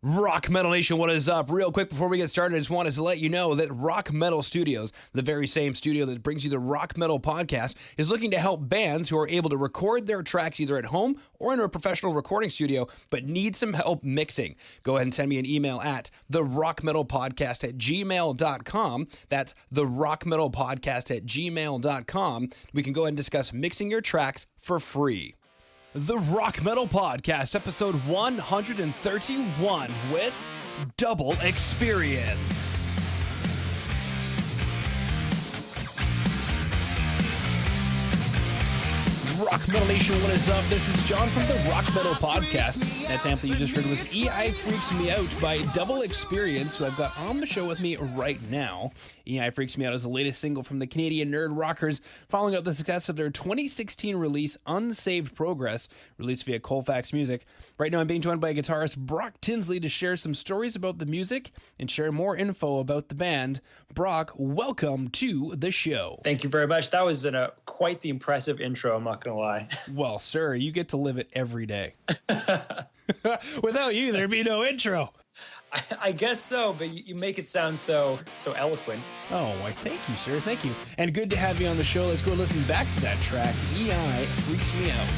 Rock Metal Nation, what is up? Real quick before we get started, I just wanted to let you know that Rock Metal Studios, the very same studio that brings you the Rock Metal podcast, is looking to help bands who are able to record their tracks either at home or in a professional recording studio, but need some help mixing. Go ahead and send me an email at therockmetalpodcast@gmail.com. That's therockmetalpodcast@gmail.com. We can go ahead and discuss mixing your tracks for free. The Rock Metal Podcast, episode 131 with Double Experience. Rock Metal Nation, what is up? This is John from the Rock Metal Podcast. That sample you just heard was EI Freaks Me Out by Double Experience, who I've got on the show with me right now. EI Freaks Me Out is the latest single from the Canadian Nerd Rockers, following up the success of their 2016 release, Unsaved Progress, released via Colfax Music. Right now I'm being joined by guitarist Brock Tinsley to share some stories about the music and share more info about the band. Brock, welcome to the show. Thank you very much. That was quite the impressive intro, I'm not going to lie. Well, sir, you get to live it every day. Without you, there'd be no intro. I guess so, but you make it sound so eloquent. Oh, why, thank you, sir. Thank you. And good to have you on the show. Let's go listen back to that track. EI Freaks Me Out.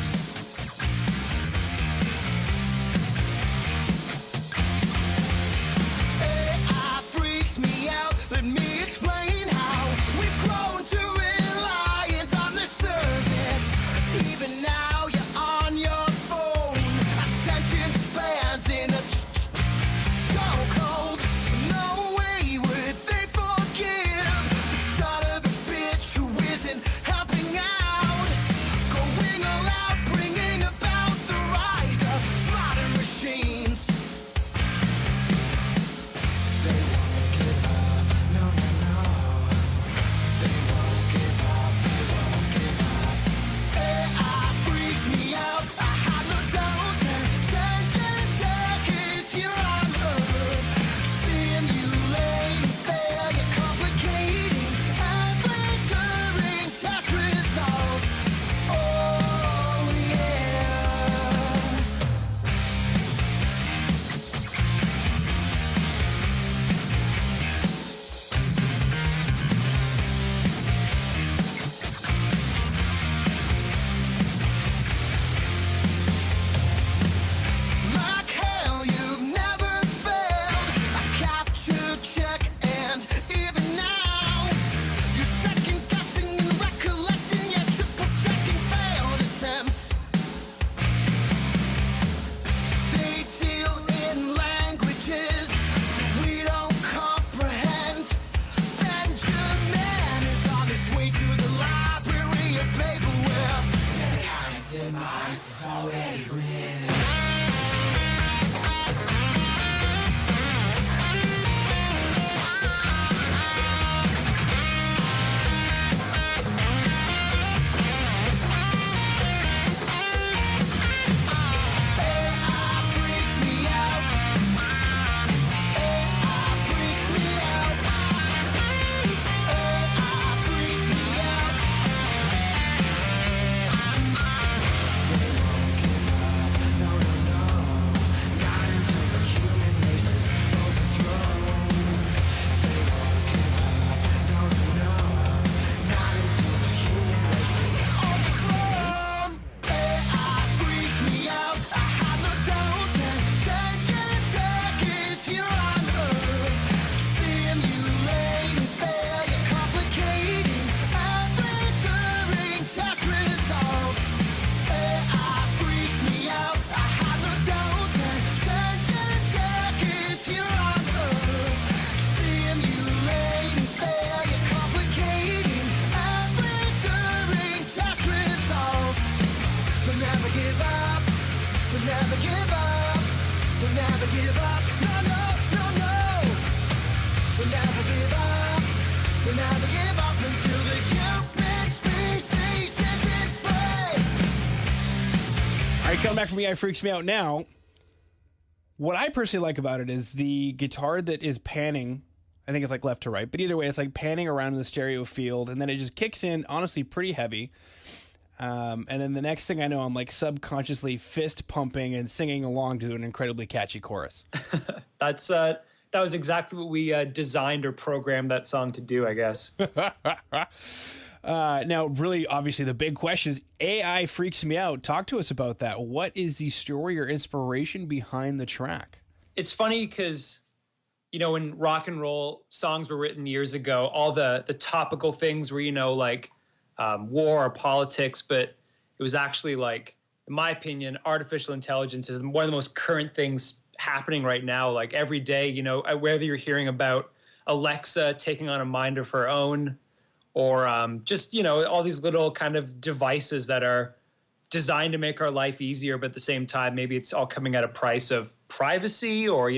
Coming back from EI Freaks Me Out now, what I personally like about it is the guitar that is panning. I think it's like left to right, but either way, it's like panning around in the stereo field, and then it just kicks in, honestly, pretty heavy. And then the next thing I know, I'm like subconsciously fist pumping and singing along to an incredibly catchy chorus. That was exactly what we designed or programmed that song to do, I guess. Now, really, obviously, the big question is AI Freaks Me Out. Talk to us about that. What is the story or inspiration behind the track? It's funny because, when rock and roll songs were written years ago, all the topical things were, like war or politics, but it was actually like, in my opinion, artificial intelligence is one of the most current things happening right now. Like every day, whether you're hearing about Alexa taking on a mind of her own, or just, all these little kind of devices that are designed to make our life easier, but at the same time, maybe it's all coming at a price of privacy, or,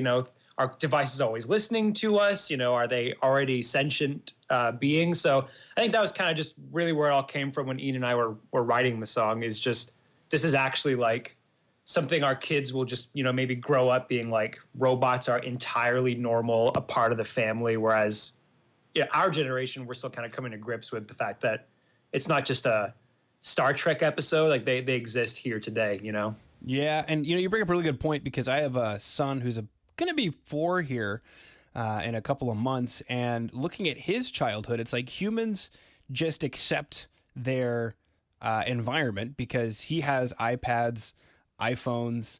our device is always listening to us, are they already sentient beings? So I think that was kind of just really where it all came from when Ian and I were writing the song, is just, this is actually like something our kids will just, maybe grow up being like, robots are entirely normal, a part of the family. Whereas our generation, we're still kind of coming to grips with the fact that it's not just a Star Trek episode. Like they exist here today, Yeah. And, you bring up a really good point, because I have a son who's going to be 4 here in a couple of months. And looking at his childhood, it's like humans just accept their environment, because he has iPads, iPhones.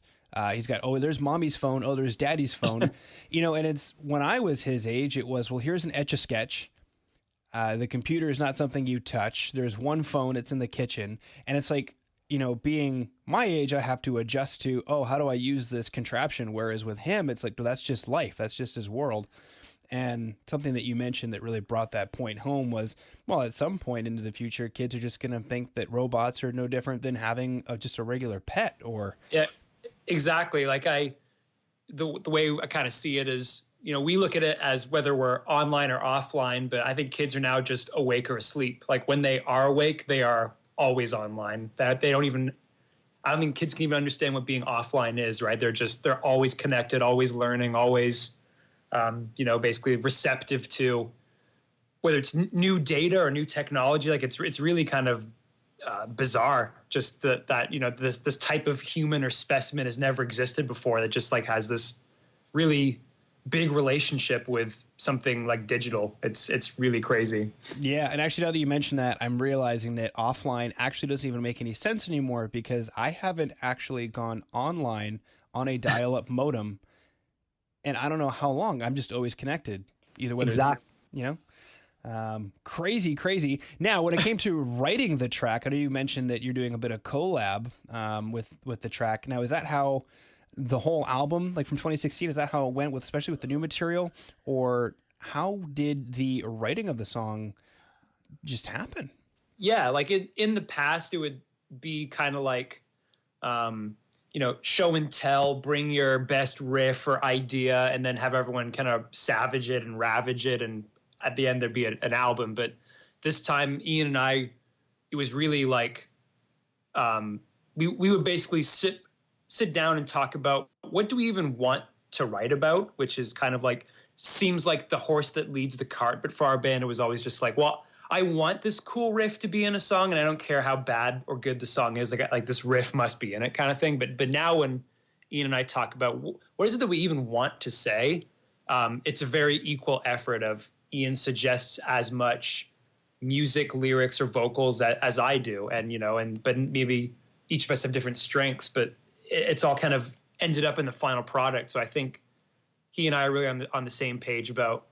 He's got, there's mommy's phone. Oh, there's daddy's phone. And it's, when I was his age, it was, well, here's an Etch-a-Sketch. The computer is not something you touch. There's one phone. It's in the kitchen. And it's like, being my age, I have to adjust to, how do I use this contraption? Whereas with him, it's like, well, that's just life. That's just his world. And something that you mentioned that really brought that point home was, well, at some point into the future, kids are just going to think that robots are no different than having just a regular pet. Or yeah, exactly. Like the way I kind of see it is, we look at it as whether we're online or offline, but I think kids are now just awake or asleep. Like when they are awake, they are always online. That they don't even, I don't think kids can even understand what being offline is, right? They're always connected, always learning, always, basically receptive to whether it's new data or new technology. Like it's really kind of bizarre, just that this type of human or specimen has never existed before, that just like has this really big relationship with something like digital. It's really crazy. Yeah, and actually, now that you mention that, I'm realizing that offline actually doesn't even make any sense anymore, because I haven't actually gone online on a dial-up modem, and I don't know how long. I'm just always connected, either whether exactly. It's, crazy. Now, when it came to writing the track, I know you mentioned that you're doing a bit of collab with the track. Now, is that how the whole album, like from 2016, is that how it went, with especially with the new material, or how did the writing of the song just happen? Yeah, like in the past, it would be kind of like, show and tell, bring your best riff or idea, and then have everyone kind of savage it and ravage it, and at the end there'd be an album. But this time, Ian and I, it was really like, we would basically sit down and talk about, what do we even want to write about, which is kind of like, seems like the horse that leads the cart. But for our band, it was always just like, well, I want this cool riff to be in a song, and I don't care how bad or good the song is. Like this riff must be in it, kind of thing. But now when Ian and I talk about what is it that we even want to say, it's a very equal effort of Ian suggests as much music, lyrics, or vocals as I do, but maybe each of us have different strengths, but it's all kind of ended up in the final product. So I think he and I are really on the same page about,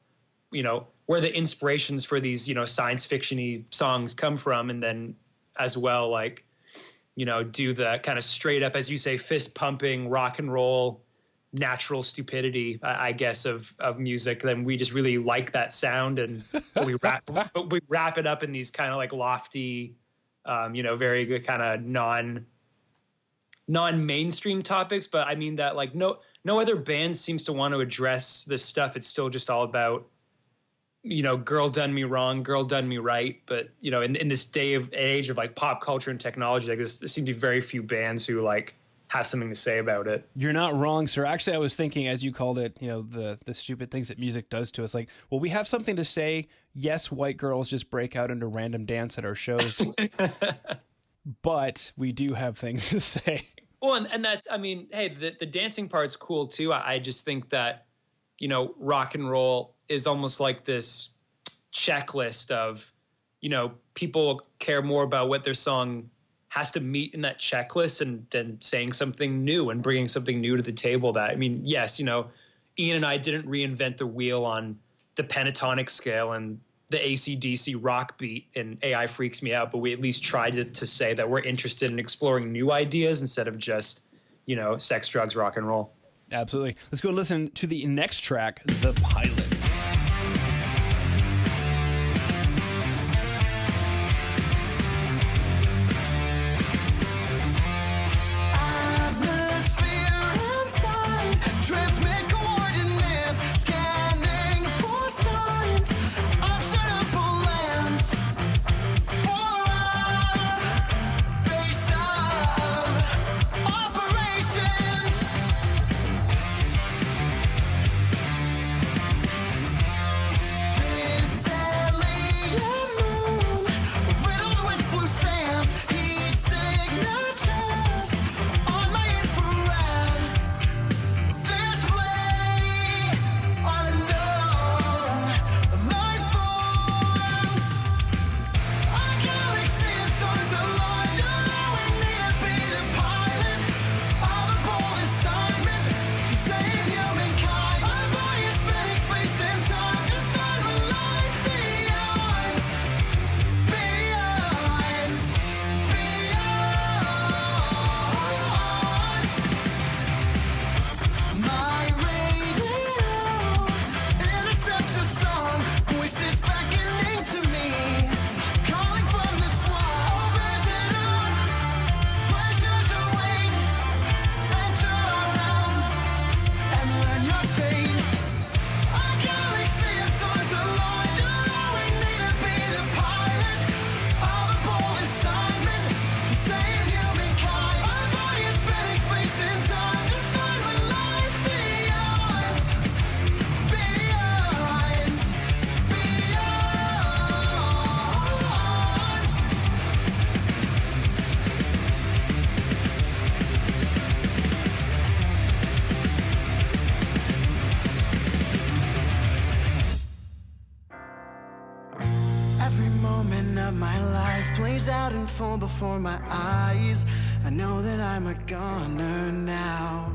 where the inspirations for these, science fiction-y songs come from. And then as well, like, do the kind of straight up, as you say, fist pumping, rock and roll, natural stupidity, I guess, of music. Then we just really like that sound, and we wrap it up in these kind of like lofty, very good kind of non-mainstream topics. But I mean that like no other band seems to want to address this stuff. It's still just all about, girl done me wrong, girl done me right. But in this age of like pop culture and technology, like there seem to be very few bands who like have something to say about it. You're not wrong, sir. Actually, I was thinking, as you called it, the stupid things that music does to us. Like, well, we have something to say. Yes, white girls just break out into random dance at our shows. but we do have things to say. Well, and that's, I mean, hey, the dancing part's cool too. I just think that, you know, rock and roll is almost like this checklist of, you know, people care more about what their song has to meet in that checklist and then saying something new and bringing something new to the table. That, I mean, yes, you know, Ian and I didn't reinvent the wheel on the pentatonic scale and the AC/DC rock beat and AI Freaks Me Out, but we at least tried to say that we're interested in exploring new ideas instead of just, you know, sex, drugs, rock and roll. Absolutely. Let's go listen to the next track, The Pilot. Out in full before my eyes. I know that I'm a goner now.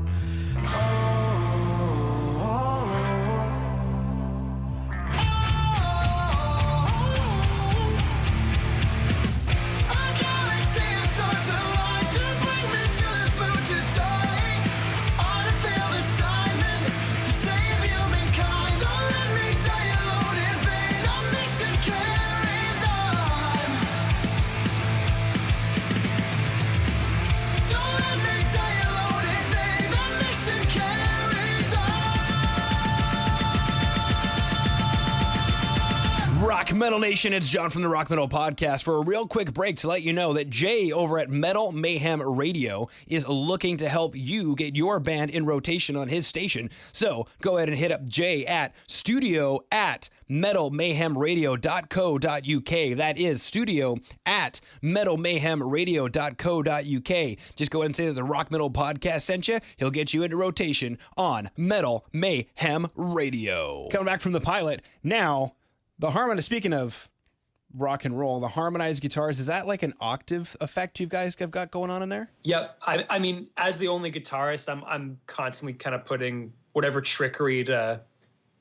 Rock Metal Nation, it's John from the Rock Metal Podcast for a real quick break to let you know that Jay over at Metal Mayhem Radio is looking to help you get your band in rotation on his station. So go ahead and hit up Jay at studio@metalmayhemradio.co.uk. That is studio@metalmayhemradio.co.uk. Just go ahead and say that the Rock Metal Podcast sent you. He'll get you into rotation on Metal Mayhem Radio. Coming back from the pilot, now the speaking of rock and roll, the harmonized guitars, is that like an octave effect you guys have got going on in there? Yep. I mean, as the only guitarist, I'm constantly kind of putting whatever trickery to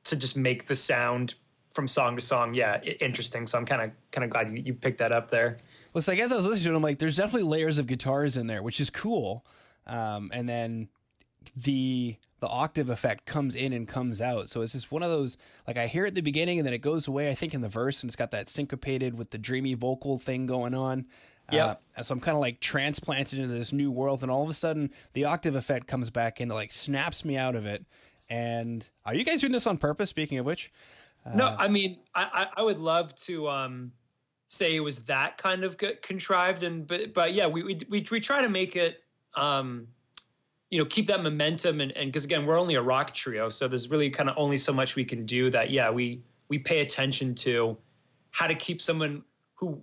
just make the sound from song to song, interesting. So I'm kind of glad you picked that up there. Well, it's like as I was listening to it, I'm like, there's definitely layers of guitars in there, which is cool. And then the octave effect comes in and comes out. So it's just one of those, like I hear it at the beginning and then it goes away, I think in the verse, and it's got that syncopated with the dreamy vocal thing going on. So I'm kind of like transplanted into this new world, and all of a sudden the octave effect comes back and it like snaps me out of it. And are you guys doing this on purpose, speaking of which? No, I mean, I would love to say it was that kind of contrived, but yeah, we try to make it keep that momentum, and because again, we're only a rock trio, so there's really kind of only so much we can do. That we pay attention to how to keep someone who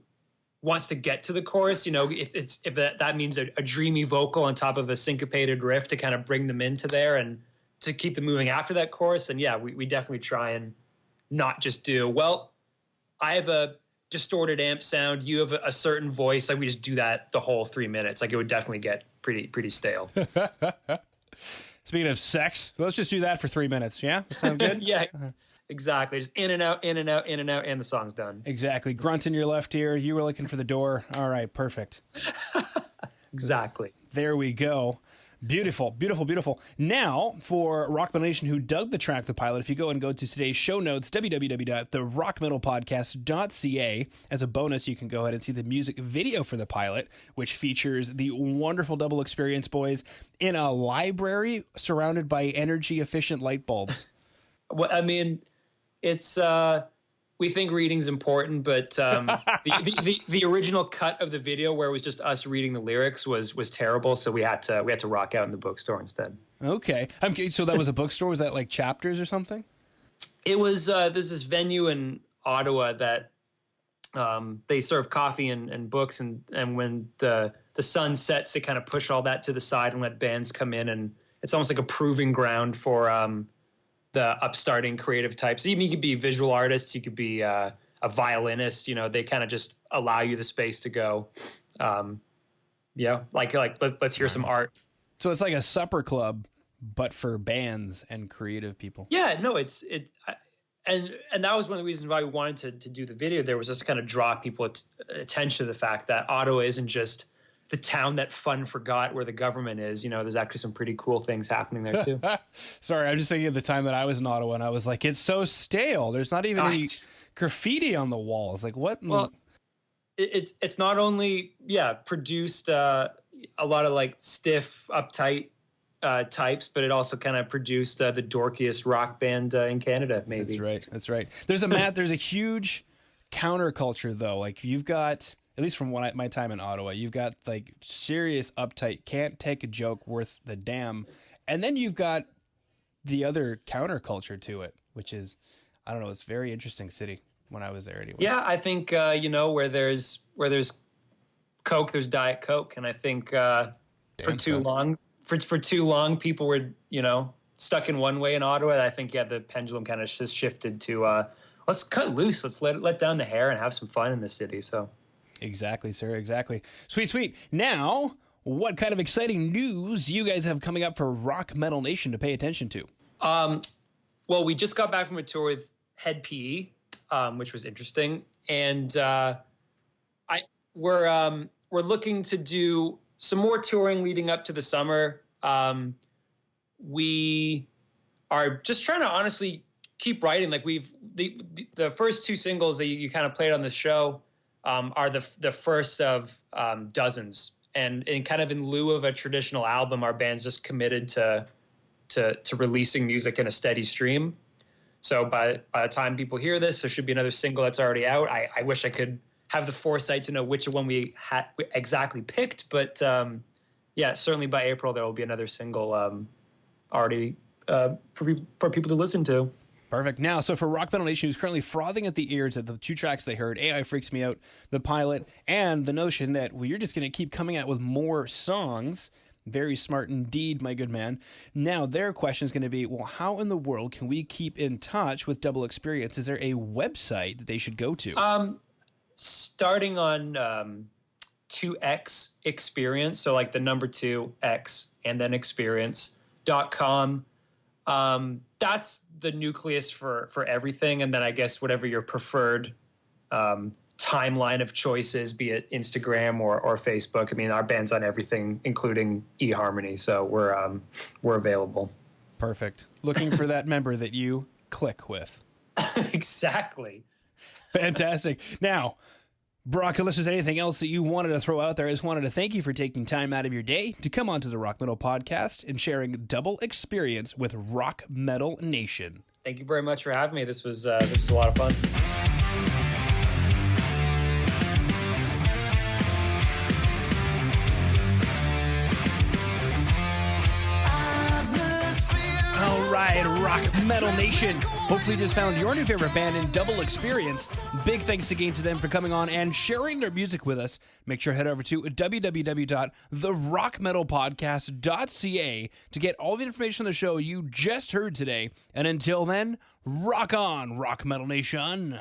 wants to get to the chorus, if that means a dreamy vocal on top of a syncopated riff to kind of bring them into there and to keep them moving after that chorus. And yeah, we definitely try and not just do, well, I have a distorted amp sound, you have a certain voice. Like we just do that the whole 3 minutes. Like it would definitely get pretty stale. Speaking of sex, let's just do that for 3 minutes. Yeah, that sound good? Yeah, exactly. Just in and out, in and out, in and out, and the song's done. Exactly. Grunt in your left ear. You were looking for the door. All right, perfect. Exactly. There we go. Beautiful, beautiful, beautiful. Now, for Rock Metal Nation who dug the track The Pilot, if you go to today's show notes, www.therockmetalpodcast.ca, as a bonus, you can go ahead and see the music video for The Pilot, which features the wonderful Double Experience boys in a library surrounded by energy-efficient light bulbs. Well, I mean, it's... we think reading's important, but the original cut of the video where it was just us reading the lyrics was terrible. So we had to rock out in the bookstore instead. Okay. So that was a bookstore? Was that like Chapters or something? It was, there's this venue in Ottawa that they serve coffee and books. And when the sun sets, they kind of push all that to the side and let bands come in. And it's almost like a proving ground for the upstarting creative types. Even you could be visual artists, you could be a violinist, they kind of just allow you the space to go. Let's hear some art. So it's like a supper club, but for bands and creative people. Yeah, no, and that was one of the reasons why we wanted to do the video. There was just to kind of draw people's attention to the fact that Ottawa isn't just the town that fun forgot where the government is. There's actually some pretty cool things happening there too. Sorry, I'm just thinking of the time that I was in Ottawa and I was like, it's so stale. There's not even any graffiti on the walls. Like what? Well, it's not only produced a lot of like stiff, uptight types, but it also kind of produced the dorkiest rock band in Canada. Maybe that's right. There's a huge counterculture though. Like you've got, at least from my time in Ottawa, you've got like serious uptight, can't take a joke worth the damn. And then you've got the other counterculture to it, which is, I don't know, it's a very interesting city when I was there anyway. Yeah, I think, where there's Coke, there's Diet Coke. And I think for too long, people were, stuck in one way in Ottawa. I think, the pendulum kind of just shifted to let's cut loose. Let's let down the hair and have some fun in the city. So. Exactly, sir. Exactly. Sweet. Now, what kind of exciting news do you guys have coming up for Rock Metal Nation to pay attention to? Well, we just got back from a tour with Head PE, which was interesting, and we're looking to do some more touring leading up to the summer. We are just trying to honestly keep writing. Like the first two singles that you kind of played on the show. Are the first of dozens, and kind of in lieu of a traditional album, our band's just committed to releasing music in a steady stream. So by the time people hear this, there should be another single that's already out. I wish I could have the foresight to know which one we had exactly picked, but certainly by April there will be another single already for people to listen to. Perfect. Now, so for Rock Metal Nation, who's currently frothing at the ears at the two tracks they heard, AI Freaks Me Out, The Pilot, and the notion that you're just going to keep coming out with more songs. Very smart indeed, my good man. Now, their question is going to be, well, how in the world can we keep in touch with Double Experience? Is there a website that they should go to? Starting on 2X Experience, so like the number 2X and then experience.com. That's the nucleus for everything. And then I guess whatever your preferred timeline of choices, be it Instagram or Facebook. I mean, our band's on everything, including eHarmony. So we're available. Perfect. Looking for that member that you click with. Exactly. Fantastic. Now, Brock, unless there's anything else that you wanted to throw out there, I just wanted to thank you for taking time out of your day to come onto the Rock Metal Podcast and sharing Double Experience with Rock Metal Nation. Thank you very much for having me. This was a lot of fun. Rock Metal Nation. Hopefully you just found your new favorite band in Double Experience. Big thanks again to them for coming on and sharing their music with us. Make sure to head over to www.therockmetalpodcast.ca to get all the information on the show you just heard today. And until then, rock on, Rock Metal Nation.